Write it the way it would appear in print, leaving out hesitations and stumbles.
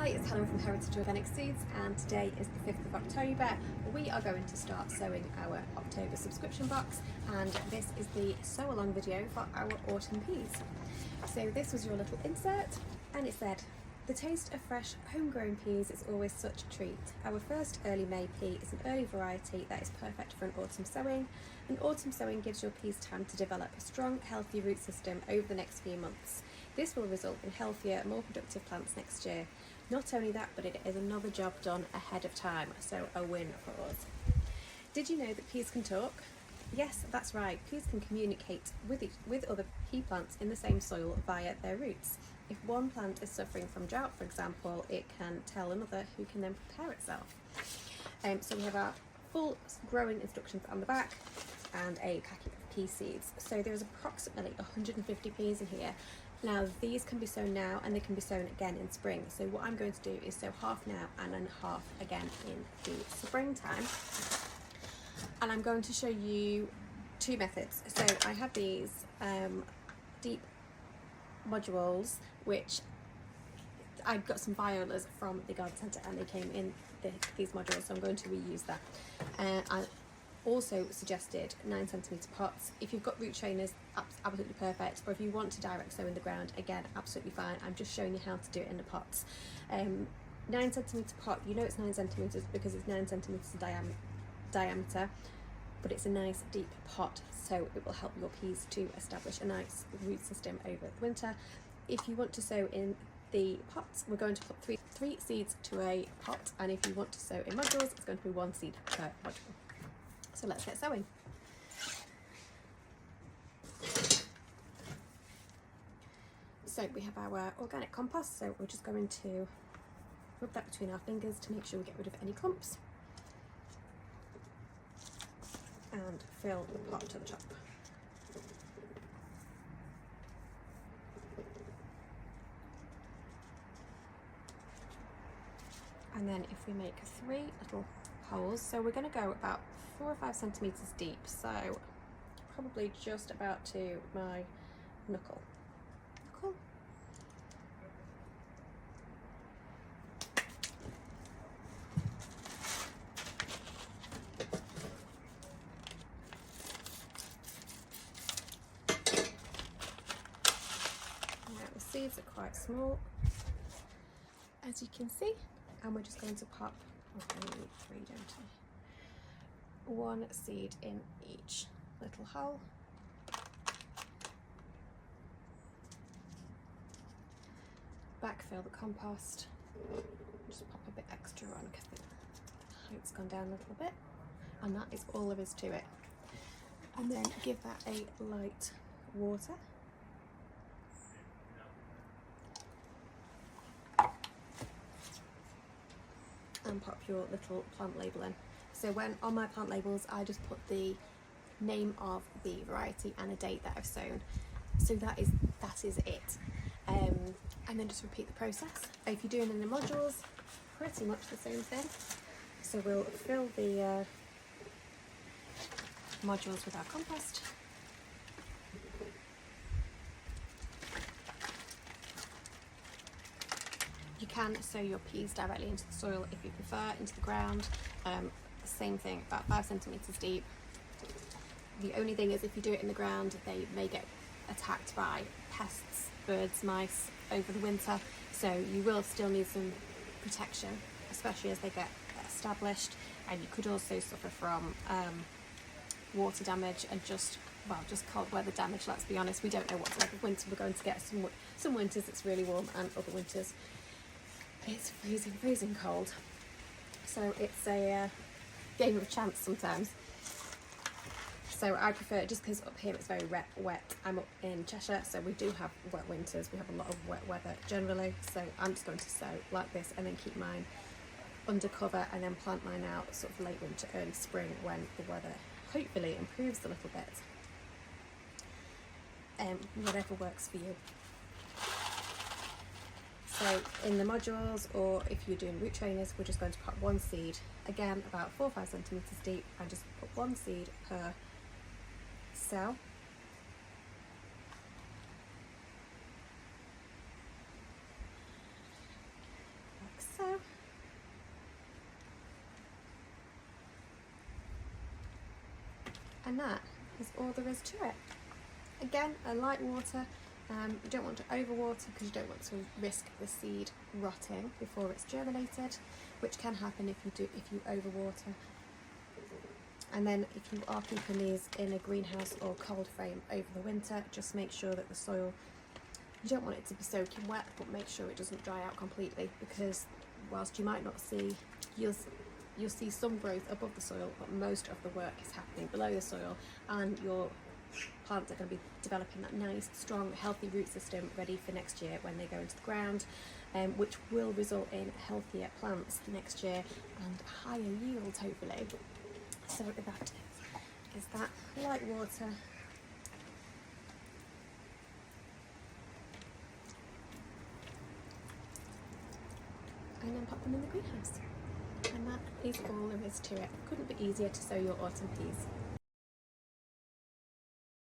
Hi, it's Helen from Heritage Organic Seeds, and today is the 5th of October. We are going to start sowing our October subscription box, and this is the sow along video for our autumn peas. So this was your little insert, and it said, "The taste of fresh homegrown peas is always such a treat. Our first early May pea is an early variety that is perfect for an autumn sowing. An autumn sowing gives your peas time to develop a strong, healthy root system over the next few months. This will result in healthier, more productive plants next year. Not only that, but it is another job done ahead of time, so a win for us." Did you know that peas can talk? Yes, that's right. Peas can communicate with other pea plants in the same soil via their roots. If one plant is suffering from drought, for example, it can tell another, who can then prepare itself. So we have our full growing instructions on the back and a packet of pea seeds. So there's approximately 150 peas in here. Now these can be sown now and they can be sown again in spring. So what I'm going to do is sow half now and then half again in the springtime. And I'm going to show you two methods. So I have these deep modules, which I got some violas from the garden centre and they came in these modules, so I'm going to reuse that. I also suggested 9cm pots. If you've got root trainers, absolutely perfect, or if you want to direct sow in the ground, again, absolutely fine. I'm just showing you how to do it in the pots. 9cm pot, you know it's 9cm because it's 9cm diameter, but it's a nice deep pot, so it will help your peas to establish a nice root system over the winter. If you want to sow in the pots, we're going to put three seeds to a pot, and if you want to sow in modules, it's going to be 1 seed per module. So let's get sowing. So we have our organic compost, so we're just going to rub that between our fingers to make sure we get rid of any clumps and fill the pot to the top. And then if we make 3 little holes, so we're going to go about 4 or 5 centimeters deep, so probably just about to my knuckle. Now the seeds are quite small, as you can see, and we're just going to pop, okay, we need 3, don't we? 1 seed in each little hole. Backfill the compost. Just pop a bit extra on because the height's gone down a little bit. And that is all there is to it. And then give that a light water. And pop your little plant label in. So when on my plant labels, I just put the name of the variety and a date that I've sown. So that is it. And then just repeat the process. If you're doing it in the modules, pretty much the same thing. So we'll fill the modules with our compost. You can sow your peas directly into the soil if you prefer, into the ground. Same thing, about 5 centimeters deep. The only thing is, if you do it in the ground, they may get attacked by pests, birds, mice over the winter. So you will still need some protection, especially as they get established. And you could also suffer from water damage and just cold weather damage. Let's be honest, we don't know what type of winter we're going to get. Some winters it's really warm, and other winters it's freezing cold. So it's a game of chance sometimes. So I prefer, just because up here it's very wet. I'm up in Cheshire, so we do have wet winters. We have a lot of wet weather generally. So I'm just going to sow like this and then keep mine under cover and then plant mine out sort of late winter, early spring when the weather hopefully improves a little bit. Whatever works for you. So in the modules, or if you're doing root trainers, we're just going to put 1 seed, again about 4 or 5 centimeters deep, and just put 1 seed per cell. Like And that is all there is to it. Again, a light water. You don't want to overwater because you don't want to risk the seed rotting before it's germinated, which can happen if you overwater. And then if you are keeping these in a greenhouse or cold frame over the winter, just make sure that the soil, you don't want it to be soaking wet, but make sure it doesn't dry out completely, because whilst you might not see, you'll see some growth above the soil, but most of the work is happening below the soil, and your plants are going to be developing that nice, strong, healthy root system ready for next year when they go into the ground, which will result in healthier plants next year and higher yield, hopefully. So that is that light water. And then pop them in the greenhouse. And that is all there is to it. Couldn't be easier to sow your autumn peas.